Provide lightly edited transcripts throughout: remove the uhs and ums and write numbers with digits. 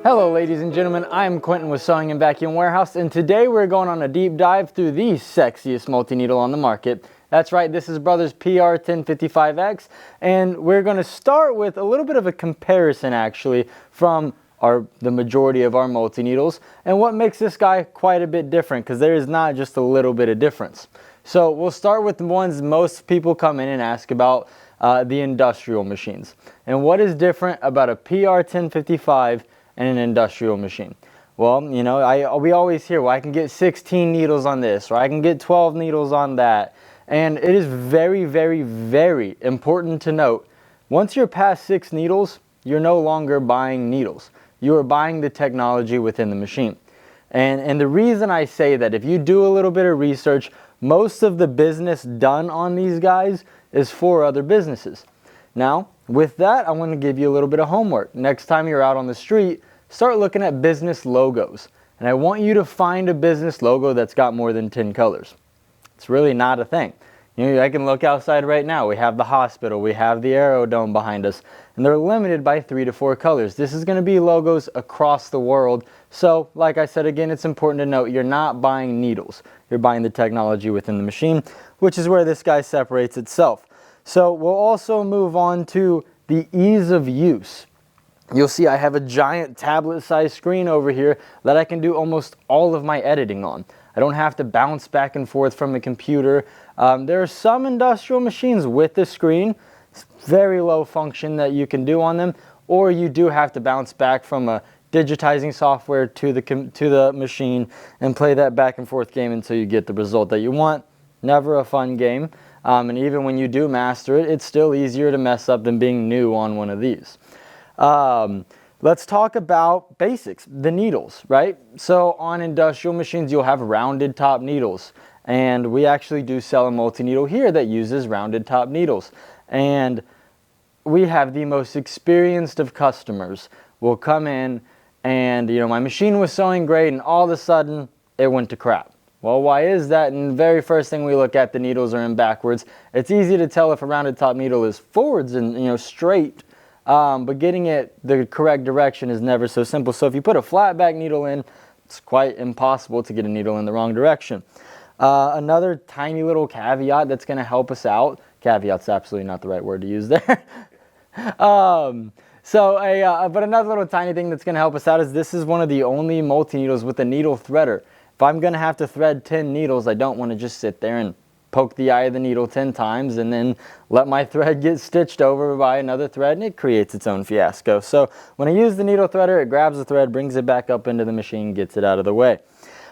Hello ladies and gentlemen, I'm Quinton with Sewing and Vacuum Warehouse, and today we're going on a deep dive through the sexiest multi-needle on the market. That's right, this is Brothers PR1055X, and we're going to start with a little bit of a comparison actually from the majority of our multi-needles, and what makes this guy quite a bit different, because there is not just a little bit of difference. So we'll start with the ones most people come in and ask about, the industrial machines. And what is different about a PR1055 and an industrial machine? Well, you know, we always hear, well, I can get 16 needles on this, or I can get 12 needles on that. And it is very, very, very important to note, once you're past 6 needles, you're no longer buying needles. You are buying the technology within the machine. And the reason I say that, if you do a little bit of research, most of the business done on these guys is for other businesses. Now, with that, I want to give you a little bit of homework. Next time you're out on the street, start looking at business logos. And I want you to find a business logo that's got more than 10 colors. It's really not a thing. You know, I can look outside right now. We have the hospital, we have the Aerodome behind us, and they're limited by 3 to 4 colors. This is going to be logos across the world. So, like I said again, it's important to note you're not buying needles. You're buying the technology within the machine, which is where this guy separates itself. So we'll also move on to the ease of use. You'll see I have a giant tablet-sized screen over here that I can do almost all of my editing on. I don't have to bounce back and forth from the computer. There are some industrial machines with the screen, it's very low function that you can do on them, or you do have to bounce back from a digitizing software to the machine and play that back and forth game until you get the result that you want. Never a fun game, and even when you do master it, it's still easier to mess up than being new on one of these. Let's talk about basics, the needles, right? So on industrial machines, you'll have rounded top needles. And we actually do sell a multi-needle here that uses rounded top needles. And we have the most experienced of customers will come in and, you know, my machine was sewing great and all of a sudden it went to crap. Well, why is that? And the very first thing we look at, the needles are in backwards. It's easy to tell if a rounded top needle is forwards and, you know, straight. But getting it the correct direction is never so simple. So if you put a flat back needle in, it's quite impossible to get a needle in the wrong direction. Another tiny little caveat that's going to help us out. Caveat's absolutely not the right word to use there. But another little tiny thing that's going to help us out is this is one of the only multi-needles with a needle threader. If I'm going to have to thread 10 needles, I don't want to just sit there and poke the eye of the needle 10 times and then let my thread get stitched over by another thread, and it creates its own fiasco. So when I use the needle threader, it grabs the thread, brings it back up into the machine, gets it out of the way.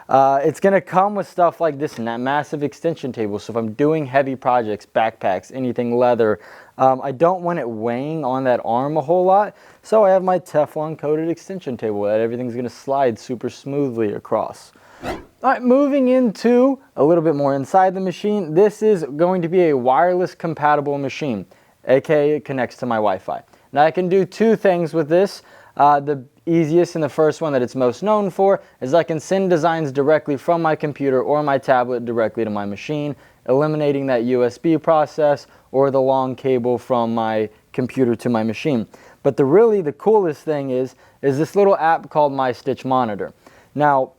It's going to come with stuff like this and that massive extension table. So if I'm doing heavy projects, backpacks, anything leather, I don't want it weighing on that arm a whole lot. So I have my Teflon coated extension table that everything's going to slide super smoothly across. All right, moving into a little bit more inside the machine, this is going to be a wireless compatible machine, aka it connects to my Wi-Fi. Now I can do 2 things with this. The easiest and the first one that it's most known for is I can send designs directly from my computer or my tablet directly to my machine, eliminating that USB process or the long cable from my computer to my machine. But the coolest thing is this little app called My Stitch Monitor. Now,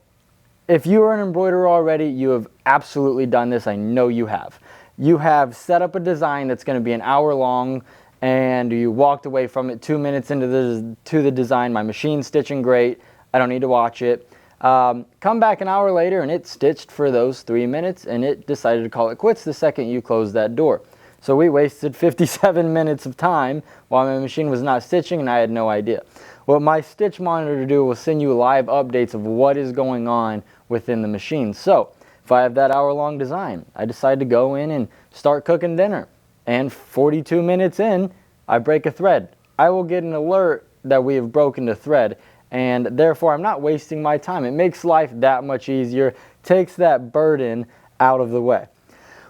if you are an embroiderer already, you have absolutely done this. I know you have. You have set up a design that's going to be an hour long, and you walked away from it 2 minutes into the design. My machine's stitching great. I don't need to watch it. Come back an hour later, and it stitched for those 3 minutes, and it decided to call it quits the second you closed that door. So we wasted 57 minutes of time while my machine was not stitching, and I had no idea. What My Stitch Monitor will will send you live updates of what is going on within the machine. So if I have that hour-long design, I decide to go in and start cooking dinner, and 42 minutes in, I break a thread. I will get an alert that we have broken the thread, and therefore I'm not wasting my time. It makes life that much easier, takes that burden out of the way.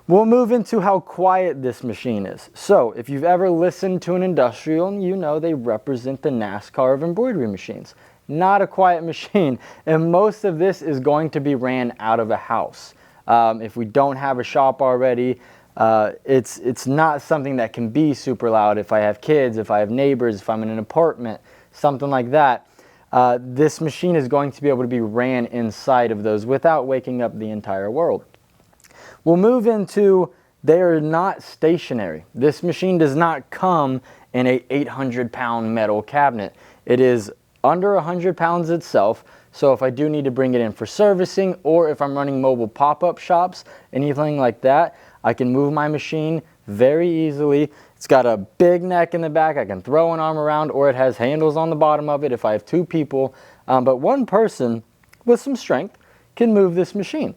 We'll move into how quiet this machine is. So if you've ever listened to an industrial, you know they represent the NASCAR of embroidery machines. Not a quiet machine, and most of this is going to be ran out of a house. If we don't have a shop already, it's not something that can be super loud. If I have kids, if I have neighbors, if I'm in an apartment, something like that. this machine is going to be able to be ran inside of those without waking up the entire world. We'll move into, they are not stationary. This machine does not come in a 800-pound metal cabinet. It is under 100 pounds itself, so if I do need to bring it in for servicing, or if I'm running mobile pop-up shops, anything like that, I can move my machine very easily. It's got a big neck in the back. I can throw an arm around, or it has handles on the bottom of it if I have two people. But one person with some strength can move this machine.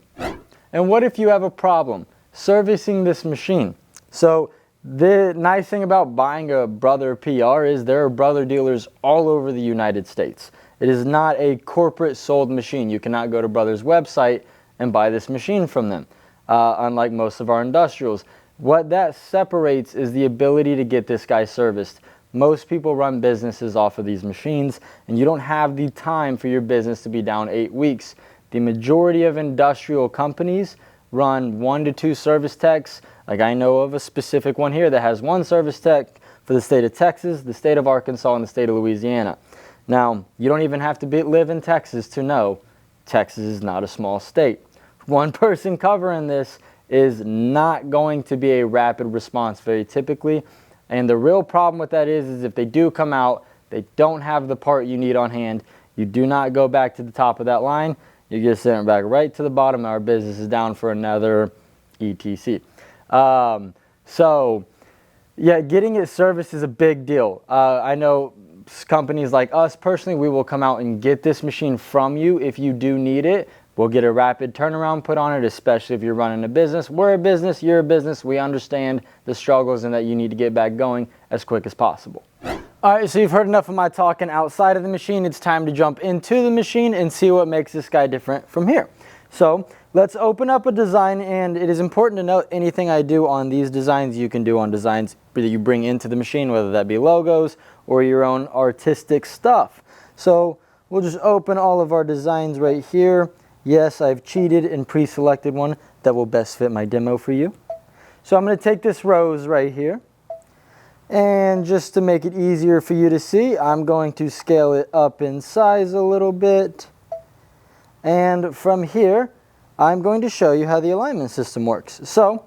And what if you have a problem servicing this machine? So the nice thing about buying a Brother PR is there are Brother dealers all over the United States. It is not a corporate sold machine. You cannot go to Brother's website and buy this machine from them, unlike most of our industrials. What that separates is the ability to get this guy serviced. Most people run businesses off of these machines, and you don't have the time for your business to be down 8 weeks. The majority of industrial companies run 1 to 2 service techs. Like I know of a specific one here that has 1 service tech for the state of Texas, the state of Arkansas, and the state of Louisiana. Now, you don't even have to live in Texas to know Texas is not a small state. One person covering this is not going to be a rapid response very typically. And the real problem with that is if they do come out, they don't have the part you need on hand. You do not go back to the top of that line. You just send it back right to the bottom. Our business is down for another ETC. So, yeah, getting it serviced is a big deal. I know companies like us personally, we will come out and get this machine from you if you do need it. We'll get a rapid turnaround put on it, especially if you're running a business. We're a business, you're a business. We understand the struggles and that you need to get back going as quick as possible. All right, so you've heard enough of my talking outside of the machine. It's time to jump into the machine and see what makes this guy different from here. So let's open up a design, and it is important to note anything I do on these designs you can do on designs that you bring into the machine, whether that be logos or your own artistic stuff. So we'll just open all of our designs right here. Yes, I've cheated and pre-selected one that will best fit my demo for you. So I'm going to take this rose right here, and just to make it easier for you to see, I'm going to scale it up in size a little bit. And from here, I'm going to show you how the alignment system works. So,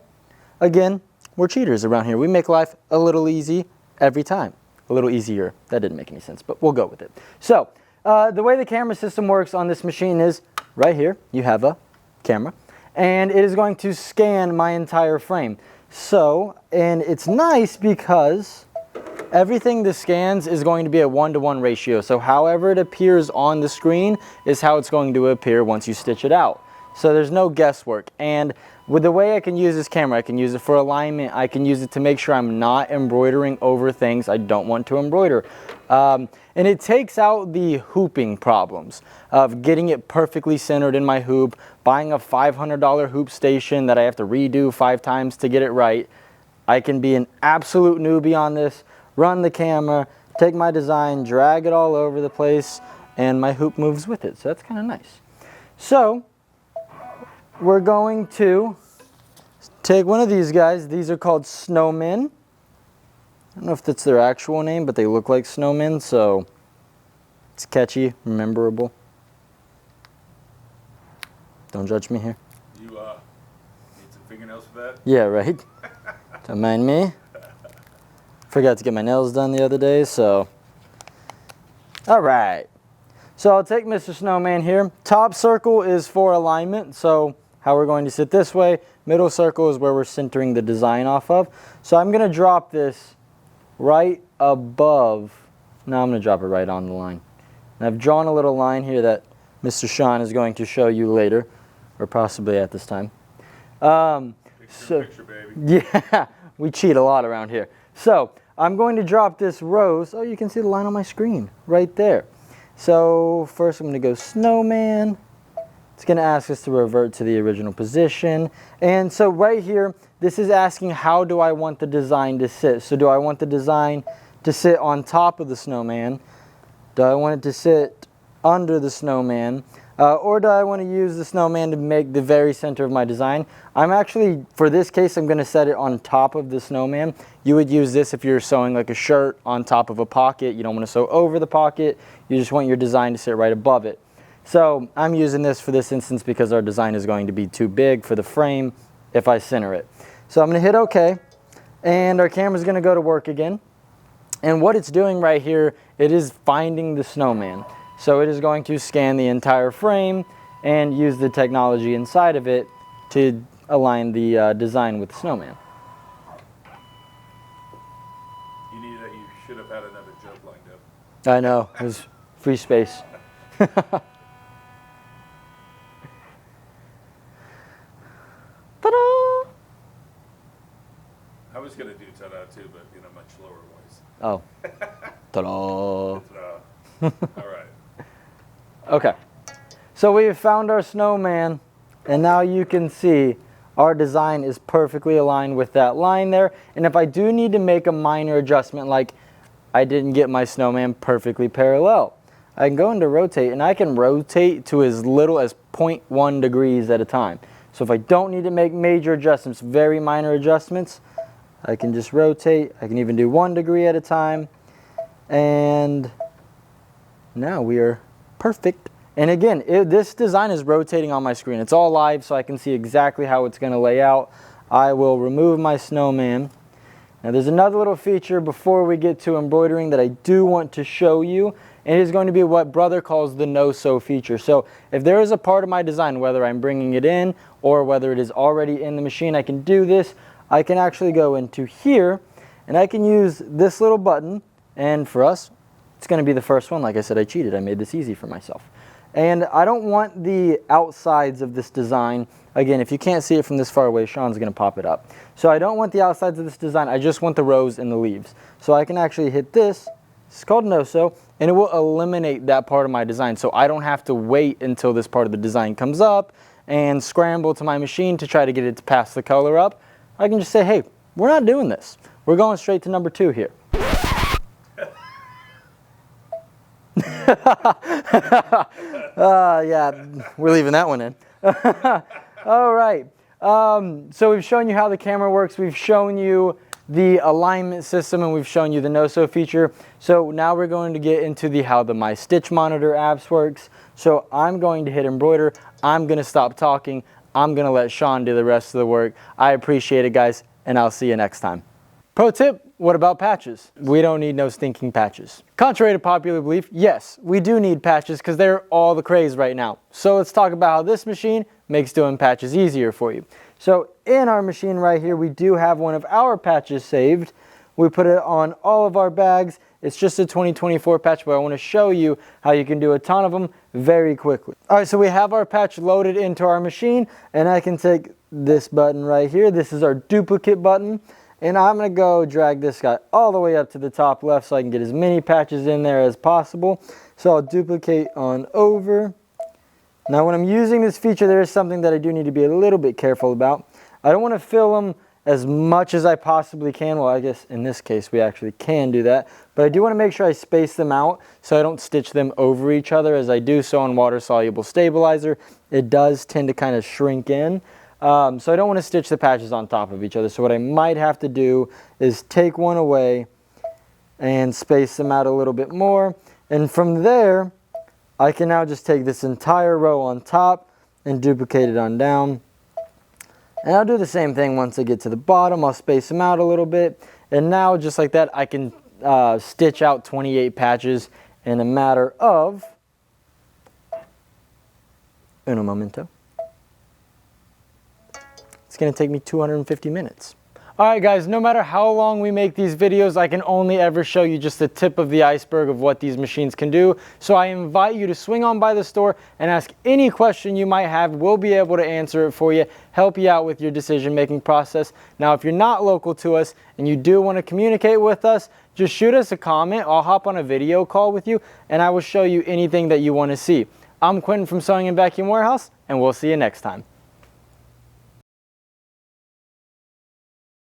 again, we're cheaters around here. We make life a little easy every time. A little easier. That didn't make any sense, but we'll go with it. So, the way the camera system works on this machine is right here, you have a camera, and it is going to scan my entire frame. So, and it's nice because everything that scans is going to be a 1-to-1 ratio. So however it appears on the screen is how it's going to appear once you stitch it out. So there's no guesswork. And with the way I can use this camera, I can use it for alignment. I can use it to make sure I'm not embroidering over things I don't want to embroider. And it takes out the hooping problems of getting it perfectly centered in my hoop, buying a $500 hoop station that I have to redo 5 times to get it right. I can be an absolute newbie on this, run the camera, take my design, drag it all over the place, and my hoop moves with it. So that's kind of nice. So we're going to take one of these guys. These are called snowmen. I don't know if that's their actual name, but they look like snowmen, so it's catchy, memorable. Don't judge me here. You need some fingernails for that? Yeah, right. Don't mind me. Forgot to get my nails done the other day, so. All right. So I'll take Mr. Snowman here. Top circle is for alignment, so how we're going to sit this way. Middle circle is where we're centering the design off of. So I'm going to drop this right above. No, I'm going to drop it right on the line. And I've drawn a little line here that Mr. Sean is going to show you later, or possibly at this time. Picture, baby. Yeah, we cheat a lot around here. So I'm going to drop this rose. Oh, you can see the line on my screen right there. So first I'm going to go snowman. It's going to ask us to revert to the original position. And so right here, this is asking how do I want the design to sit. So do I want the design to sit on top of the snowman? Do I want it to sit under the snowman? Or do I want to use the snowman to make the very center of my design? I'm actually, for this case, I'm going to set it on top of the snowman. You would use this if you're sewing like a shirt on top of a pocket. You don't want to sew over the pocket. You just want your design to sit right above it. So I'm using this for this instance because our design is going to be too big for the frame if I center it. So I'm going to hit OK, and our camera's going to go to work again. And what it's doing right here, it is finding the snowman. So it is going to scan the entire frame and use the technology inside of it to align the design with the snowman. You should have had another joke lined up. I know, it was free space. Ta-da! I was going to do ta-da too, but in a much lower voice. Oh. Ta-da! All right. Okay, so we have found our snowman, and now you can see our design is perfectly aligned with that line there. And if I do need to make a minor adjustment, like I didn't get my snowman perfectly parallel, I can go into rotate, and I can rotate to as little as 0.1 degrees at a time. So if I don't need to make major adjustments, very minor adjustments, I can just rotate. I can even do 1 degree at a time, and now we are perfect. And again, this design is rotating on my screen. It's all live, so I can see exactly how it's going to lay out. I will remove my snowman. Now there's another little feature before we get to embroidering that I do want to show you, and it is going to be what Brother calls the no-sew feature. So if there is a part of my design, whether I'm bringing it in or whether it is already in the machine, I can do this. I can actually go into here, and I can use this little button, and for us, it's going to be the first one. Like I said, I cheated. I made this easy for myself. And I don't want the outsides of this design. Again, if you can't see it from this far away, Sean's going to pop it up. So I don't want the outsides of this design. I just want the rows and the leaves. So I can actually hit this. It's called no-sew, and it will eliminate that part of my design. So I don't have to wait until this part of the design comes up and scramble to my machine to try to get it to pass the color up. I can just say, hey, we're not doing this. We're going straight to number 2 here. Yeah, we're leaving that one in. All right. So we've shown you how the camera works. We've shown you the alignment system, and we've shown you the no-sew feature. So now we're going to get into how the My Stitch Monitor apps works. So I'm going to hit embroider. I'm going to stop talking. I'm going to let Sean do the rest of the work. I appreciate it, guys, and I'll see you next time. Pro tip, what about patches? We don't need no stinking patches. Contrary to popular belief, yes, we do need patches because they're all the craze right now. So let's talk about how this machine makes doing patches easier for you. So in our machine right here, we do have one of our patches saved. We put it on all of our bags. It's just a 2024 patch, but I want to show you how you can do a ton of them very quickly. All right, so we have our patch loaded into our machine, and I can take this button right here. This is our duplicate button. And I'm going to go drag this guy all the way up to the top left so I can get as many patches in there as possible. So I'll duplicate on over. Now when I'm using this feature, there is something that I do need to be a little bit careful about. I don't want to fill them as much as I possibly can. Well, I guess in this case we actually can do that. But I do want to make sure I space them out so I don't stitch them over each other as I do so on water-soluble stabilizer. It does tend to kind of shrink in. So I don't want to stitch the patches on top of each other. So what I might have to do is take one away and space them out a little bit more. And from there, I can now just take this entire row on top and duplicate it on down. And I'll do the same thing once I get to the bottom. I'll space them out a little bit. And now, just like that, I can stitch out 28 patches in a matter of uno momento. It's going to take me 250 minutes. Alright guys, no matter how long we make these videos, I can only ever show you just the tip of the iceberg of what these machines can do. So I invite you to swing on by the store and ask any question you might have. We'll be able to answer it for you, help you out with your decision-making process. Now, if you're not local to us and you do want to communicate with us, just shoot us a comment. I'll hop on a video call with you and I will show you anything that you want to see. I'm Quinton from Sewing and Vacuum Warehouse, and we'll see you next time.